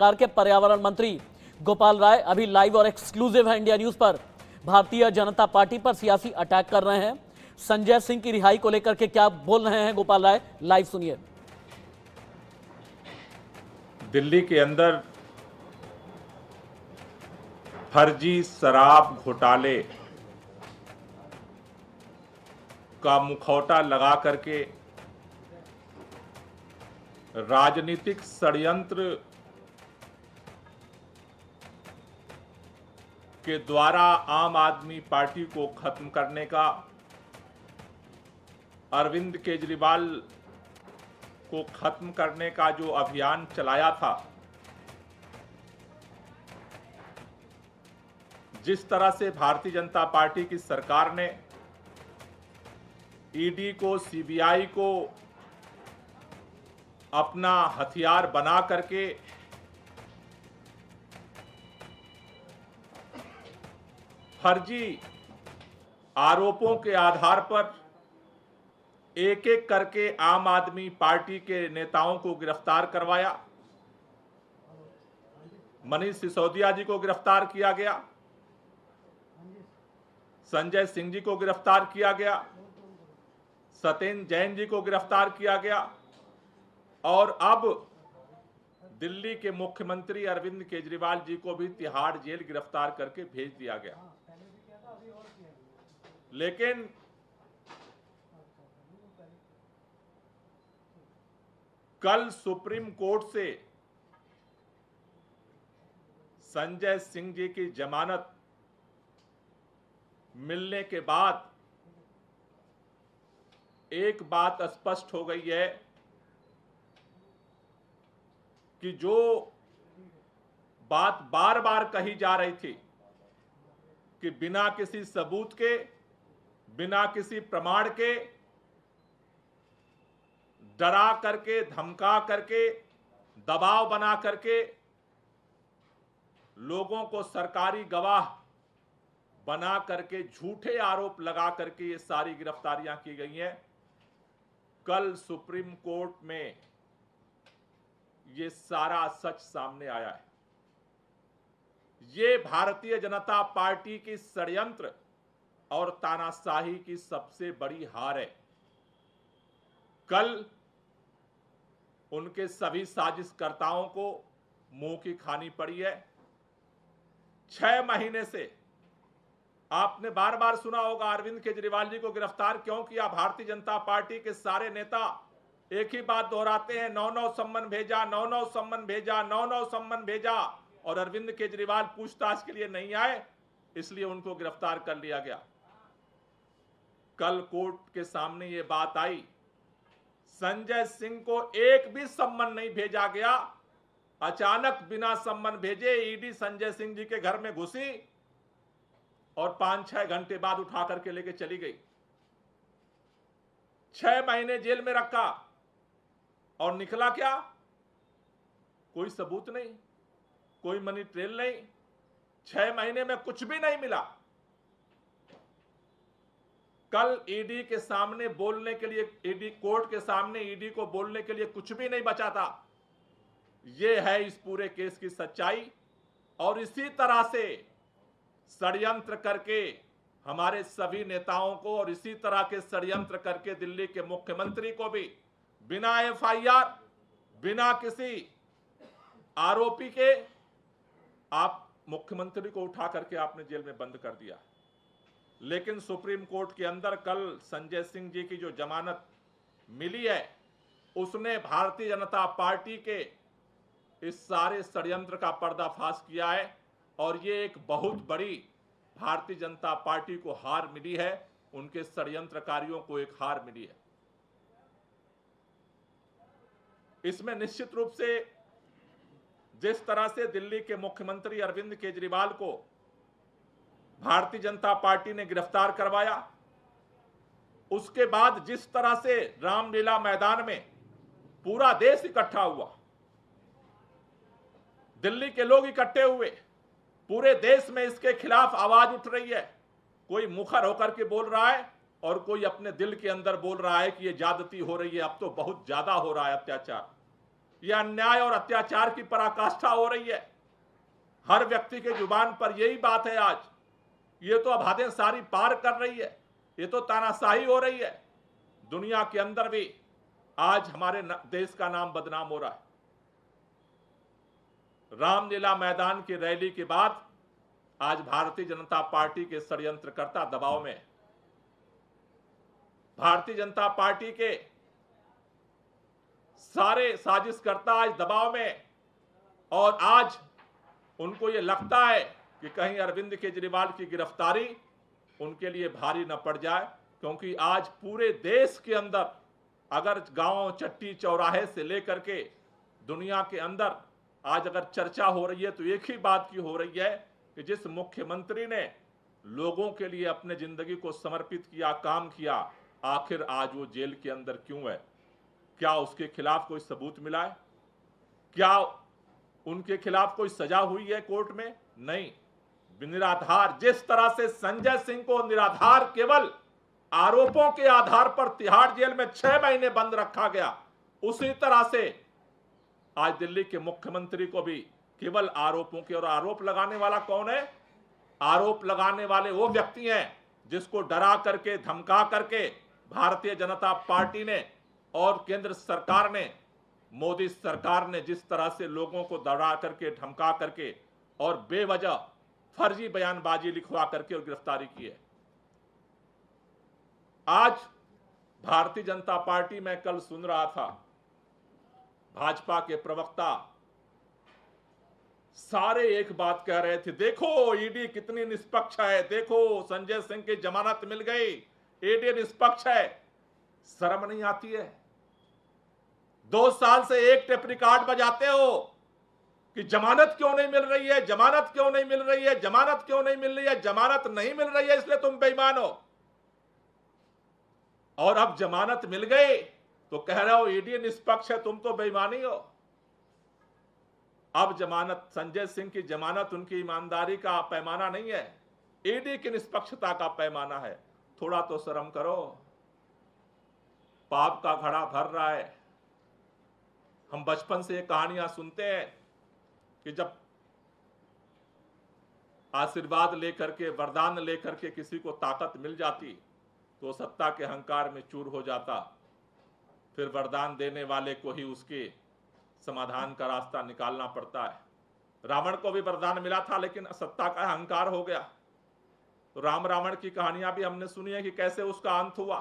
सरकार के पर्यावरण मंत्री गोपाल राय अभी लाइव और एक्सक्लूसिव है इंडिया न्यूज पर। भारतीय जनता पार्टी पर सियासी अटैक कर रहे हैं। संजय सिंह की रिहाई को लेकर के क्या बोल रहे हैं गोपाल राय, लाइव सुनिए। दिल्ली के अंदर फर्जी शराब घोटाले का मुखौटा लगा करके राजनीतिक षड्यंत्र के द्वारा आम आदमी पार्टी को खत्म करने का अरविंद केजरीवाल को खत्म करने का जो अभियान चलाया था, जिस तरह से भारतीय जनता पार्टी की सरकार ने ईडी को, सीबीआई को अपना हथियार बना करके फर्जी आरोपों के आधार पर एक एक करके आम आदमी पार्टी के नेताओं को गिरफ्तार करवाया। मनीष सिसोदिया जी को गिरफ्तार किया गया, संजय सिंह जी को गिरफ्तार किया गया, सत्येंद्र जैन जी को गिरफ्तार किया गया और अब दिल्ली के मुख्यमंत्री अरविंद केजरीवाल जी को भी तिहाड़ जेल गिरफ्तार करके भेज दिया गया। लेकिन कल सुप्रीम कोर्ट से संजय सिंह जी की जमानत मिलने के बाद एक बात स्पष्ट हो गई है कि जो बात बार बार कही जा रही थी कि बिना किसी सबूत के, बिना किसी प्रमाण के, डरा करके, धमका करके, दबाव बना करके लोगों को सरकारी गवाह बना करके झूठे आरोप लगा करके ये सारी गिरफ्तारियां की गई हैं। कल सुप्रीम कोर्ट में ये सारा सच सामने आया है। ये भारतीय जनता पार्टी की षड्यंत्र और तानाशाही की सबसे बड़ी हार है। कल उनके सभी साजिशकर्ताओं को मुंह की खानी पड़ी है। 6 महीने से आपने बार बार सुना होगा अरविंद केजरीवाल जी को गिरफ्तार क्यों किया। भारतीय जनता पार्टी के सारे नेता एक ही बात दोहराते हैं, 9-9 सम्मन भेजा, 9-9 सम्मन भेजा, 9-9 सम्मन भेजा, और अरविंद केजरीवाल पूछताछ के लिए नहीं आए, इसलिए उनको गिरफ्तार कर लिया गया। कल कोर्ट के सामने ये बात आई, संजय सिंह को एक भी सम्मन नहीं भेजा गया। अचानक बिना सम्मन भेजे ईडी संजय सिंह जी के घर में घुसी और 5-6 घंटे बाद उठा करके लेके चली गई। 6 महीने जेल में रखा और निकला क्या? कोई सबूत नहीं, कोई मनी ट्रेल नहीं, 6 महीने में कुछ भी नहीं मिला। कल ईडी के सामने बोलने के लिए, ईडी कोर्ट के सामने ईडी को बोलने के लिए कुछ भी नहीं बचा था। यह है इस पूरे केस की सच्चाई। और इसी तरह से षड्यंत्र करके हमारे सभी नेताओं को, और इसी तरह के षड्यंत्र करके दिल्ली के मुख्यमंत्री को भी बिना एफआईआर, बिना किसी आरोपी के आप मुख्यमंत्री को उठा करके आपने जेल में बंद कर दिया। लेकिन सुप्रीम कोर्ट के अंदर कल संजय सिंह जी की जो जमानत मिली है, उसने भारतीय जनता पार्टी के इस सारे षड्यंत्र का पर्दाफाश किया है। और ये एक बहुत बड़ी भारतीय जनता पार्टी को हार मिली है, उनके षड्यंत्रकारियों को एक हार मिली है। इसमें निश्चित रूप से जिस तरह से दिल्ली के मुख्यमंत्री अरविंद केजरीवाल को भारतीय जनता पार्टी ने गिरफ्तार करवाया, उसके बाद जिस तरह से रामलीला मैदान में पूरा देश इकट्ठा हुआ, दिल्ली के लोग इकट्ठे हुए, पूरे देश में इसके खिलाफ आवाज उठ रही है। कोई मुखर होकर के बोल रहा है और कोई अपने दिल के अंदर बोल रहा है कि ये ज्यादती हो रही है, अब तो बहुत ज्यादा हो रहा है अत्याचार। यह अन्याय और अत्याचार की पराकाष्ठा हो रही है। हर व्यक्ति के जुबान पर यही बात है आज। ये तो अब हदें सारी पार कर रही है, ये तो तानाशाही हो रही है। दुनिया के अंदर भी आज हमारे देश का नाम बदनाम हो रहा है। रामलीला मैदान की रैली के बाद आज भारतीय जनता पार्टी के षड्यंत्रकर्ता दबाव में, भारतीय जनता पार्टी के सारे साजिशकर्ता आज दबाव में, और आज उनको यह लगता है कि कहीं अरविंद केजरीवाल की गिरफ्तारी उनके लिए भारी न पड़ जाए, क्योंकि आज पूरे देश के अंदर अगर गांव चट्टी चौराहे से लेकर के दुनिया के अंदर आज अगर चर्चा हो रही है तो एक ही बात की हो रही है कि जिस मुख्यमंत्री ने लोगों के लिए अपने जिंदगी को समर्पित किया, काम किया, आखिर आज वो जेल के अंदर क्यों है? क्या उसके खिलाफ कोई सबूत मिला है? क्या उनके खिलाफ कोई सजा हुई है कोर्ट में? नहीं। निराधार, जिस तरह से संजय सिंह को निराधार केवल आरोपों के आधार पर तिहाड़ जेल में 6 महीने बंद रखा गया, उसी तरह से आज दिल्ली के मुख्यमंत्री को भी केवल आरोपों के, और आरोप लगाने वाला कौन है? आरोप लगाने वाले वो व्यक्ति हैं जिसको डरा करके, धमका करके भारतीय जनता पार्टी ने और केंद्र सरकार ने, मोदी सरकार ने जिस तरह से लोगों को डरा करके, धमका करके और बेवजह फर्जी बयानबाजी लिखवा करके और गिरफ्तारी की है। आज भारतीय जनता पार्टी में कल सुन रहा था, भाजपा के प्रवक्ता सारे एक बात कह रहे थे, देखो ईडी कितनी निष्पक्ष है, देखो संजय सिंह की जमानत मिल गई, ईडी निष्पक्ष है। शर्म नहीं आती है? 2 साल से एक टेप रिकॉर्ड बजाते हो कि जमानत क्यों नहीं मिल रही है, जमानत क्यों नहीं मिल रही है, जमानत क्यों नहीं मिल रही है, जमानत नहीं मिल रही है इसलिए तुम बेईमान हो। और अब जमानत मिल गई तो कह रहे हो ईडी निष्पक्ष है, तुम तो बेईमानी हो। अब जमानत, संजय सिंह की जमानत उनकी ईमानदारी का पैमाना नहीं है, ईडी की निष्पक्षता का पैमाना है। थोड़ा तो शर्म करो। पाप का घड़ा भर रहा है। हम बचपन से ये कहानियां सुनते हैं कि जब आशीर्वाद लेकर के, वरदान लेकर के किसी को ताकत मिल जाती तो सत्ता के अहंकार में चूर हो जाता, फिर वरदान देने वाले को ही उसके समाधान का रास्ता निकालना पड़ता है। रावण को भी वरदान मिला था लेकिन सत्ता का अहंकार हो गया। तो राम रावण की कहानियां भी हमने सुनी है कि कैसे उसका अंत हुआ।